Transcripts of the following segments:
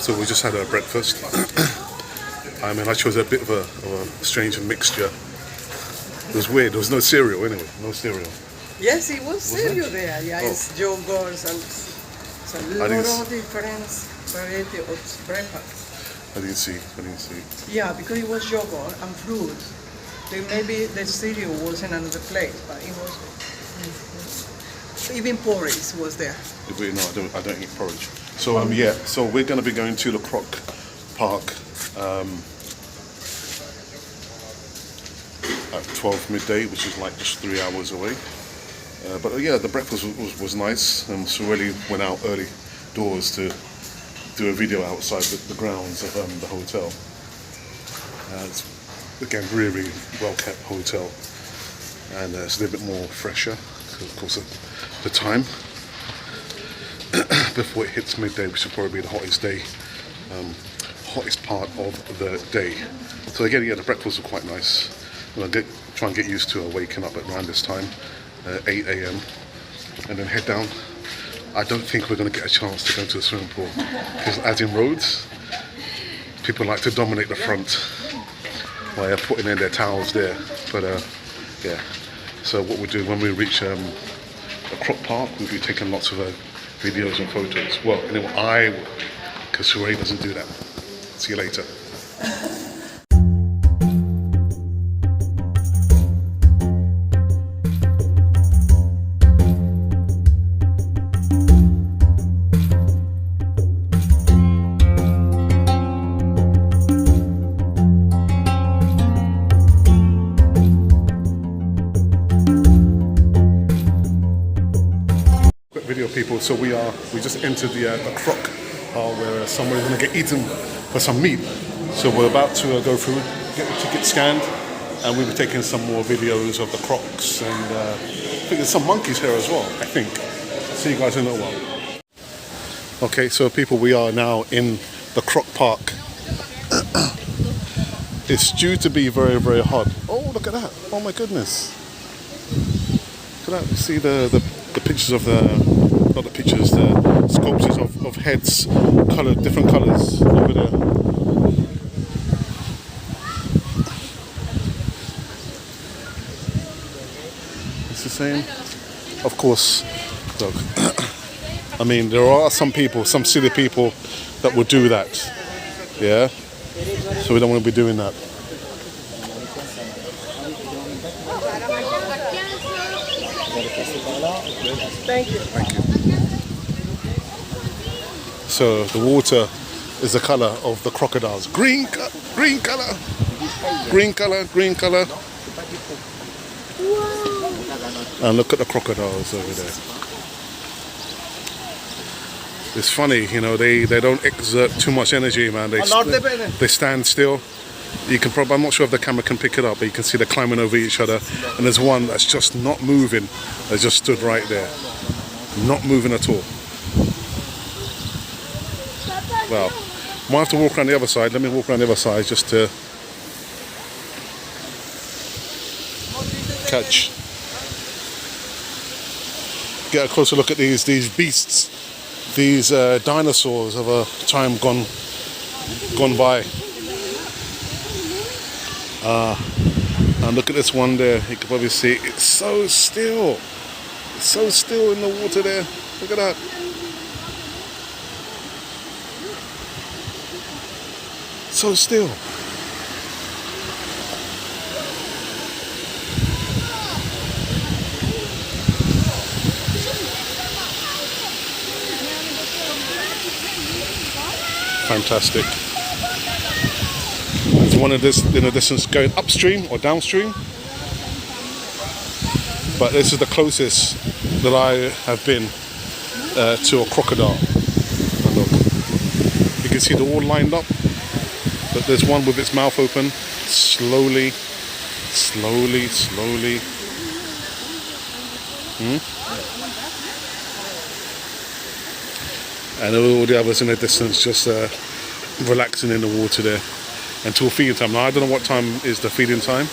So we just had our breakfast. I mean, I chose a bit of a strange mixture. It was weird. There was no cereal anyway. No cereal. Yes, it was cereal there. Yeah, Oh. it's yogurts and a lot of different variety of breakfast. I didn't see. Yeah, because it was yogurt and fruit. Then maybe the cereal was in another place, but it was even porridge was there. No, I don't eat porridge. So yeah. So we're going to be going to the Crocpark at 12 midday, which is like just 3 hours away. But yeah, the breakfast was nice, and so really went out early doors to do a video outside the grounds of the hotel. It's again really well kept hotel, and it's a little bit more fresher because of course the time before it hits midday, which will probably be the hottest part of the day. So again, yeah, the breakfast was quite nice. I'll try and get used to waking up at around this time, 8 a.m. and then head down. I don't think we're going to get a chance to go to the swimming pool because, as in Rhodes, people like to dominate the front by putting in their towels there. But yeah, so what we'll do when we reach the Crocpark, we'll be taking lots of videos and photos. Well, anyway, I will, because Sheree doesn't do that. See you later. Video people, so we just entered the Croc where somebody's going to get eaten for some meat. So we're about to go through, get the ticket scanned, and we'll be taking some more videos of the crocs, and I think there's some monkeys here as well, I think. See you guys in a little while. Okay, so people, we are now in the Crocpark. It's due to be very, very hot. Oh, look at that. Oh my goodness. Look at that. You see the pictures of not the pictures, the sculptures of heads, coloured, different colours over there. It's the same. Of course, look, I mean, there are some people, some silly people that will do that, yeah? So we don't want to be doing that. Thank you. Thank you. So the water is the colour of the crocodiles. Green colour. And look at the crocodiles over there. It's funny, you know, they don't exert too much energy, man. They stand still. You can probably, I'm not sure if the camera can pick it up, but you can see they're climbing over each other. And there's one that's just not moving. They just stood right there. Not moving at all. Well, might have to walk around the other side. Let me walk around the other side just to get a closer look at these beasts, these dinosaurs of a time gone by. And look at this one there. You can probably see it's so still. It's so still in the water there. Look at that. So still. Fantastic. There's one in the distance going upstream or downstream. But this is the closest that I have been to a crocodile. And look, you can see they're all lined up. But there's one with its mouth open, slowly. And all the others in the distance just relaxing in the water there until feeding time. Now I don't know what time is the feeding time.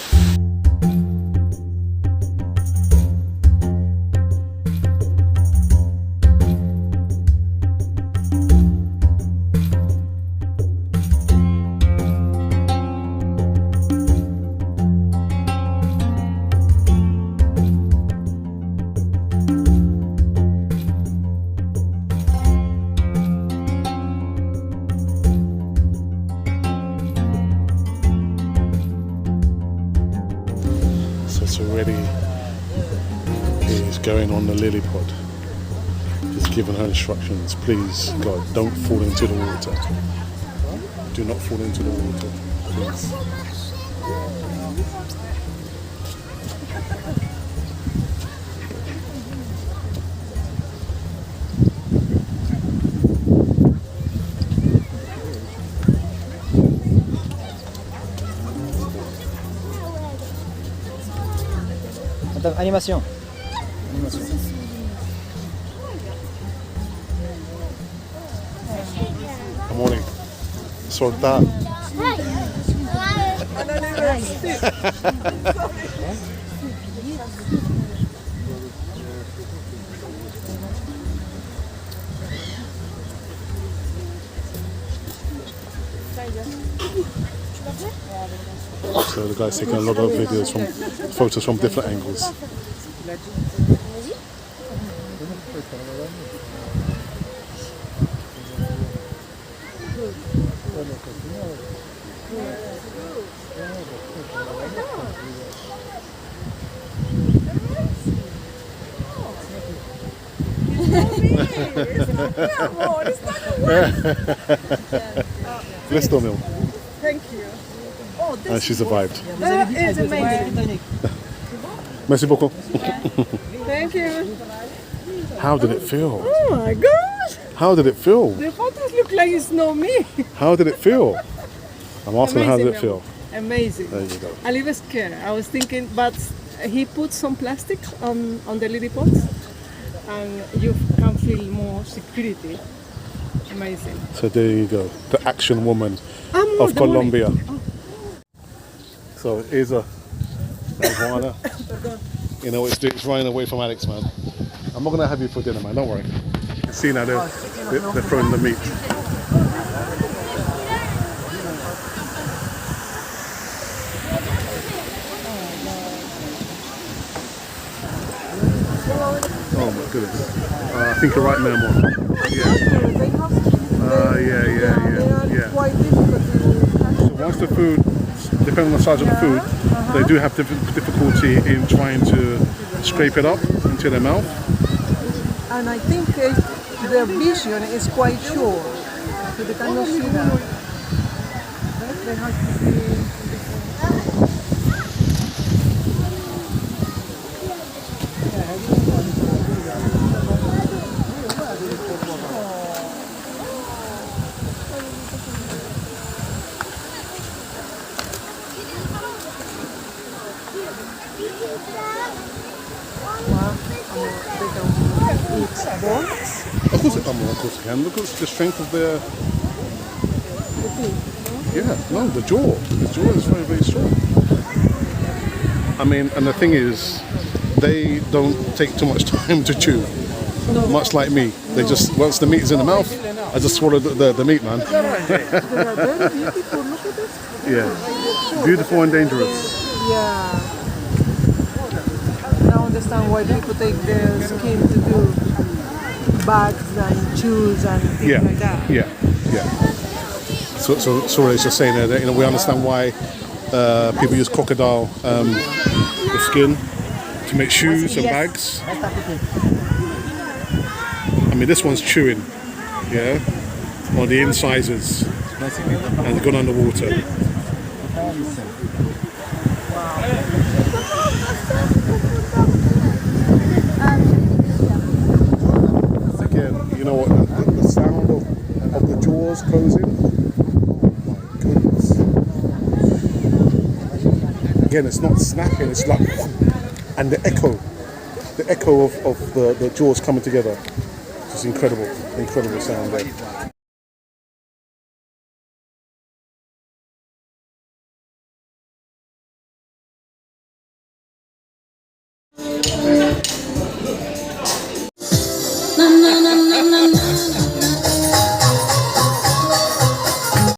already is going on the lily pod. He's given her instructions. Please, God, don't fall into the water. Do not fall into the water, please. Animation. Good morning. Soldat. So the guy's taking a lot of videos photos from different angles. Listo, Mil. Thank you. Oh, And she survived. that is amazing. Merci beaucoup. Thank you. How did it feel? Oh my gosh. How did it feel? The photos look like it's not me. How did it feel? I'm asking how did it Amazing, feel? Amazing. There you go. A little scared. I was thinking, but he put some plastic on the lily pots, and you can feel more security. Amazing. So there you go. The action woman I'm of the money. Colombia. So Isa, Juana, you know what it's running away from Alex, man. I'm not gonna have you for dinner, man. Don't worry. See now they're throwing the meat. Oh my goodness. I think you're right, Memo. Yeah. Yeah. Quite difficult to So once the food, depending on the size of the food, they do have difficulty in trying to scrape it up into their mouth. and I think their vision is quite short, so they cannot see that. They have to be. Of course it can, of course it can. Look at the strength of their... Yeah, no, the jaw. The jaw is very, very strong. I mean, and the thing is, they don't take too much time to chew. Much like me. They just, once the meat is in the mouth, I just swallow the meat, man. They are very beautiful. Look at this. Yeah. Beautiful and dangerous. Yeah. Now I understand why people take their skin to do bags and shoes and things Yeah, like that. yeah. So it's just saying that, you know, we understand why people use crocodile the skin to make shoes and bags. I mean, this one's chewing, yeah, on the incisors and gone underwater. Again, you know what? The sound of the jaws closing. Again, it's not snapping, it's like, and the echo of the jaws coming together. Just incredible sound there.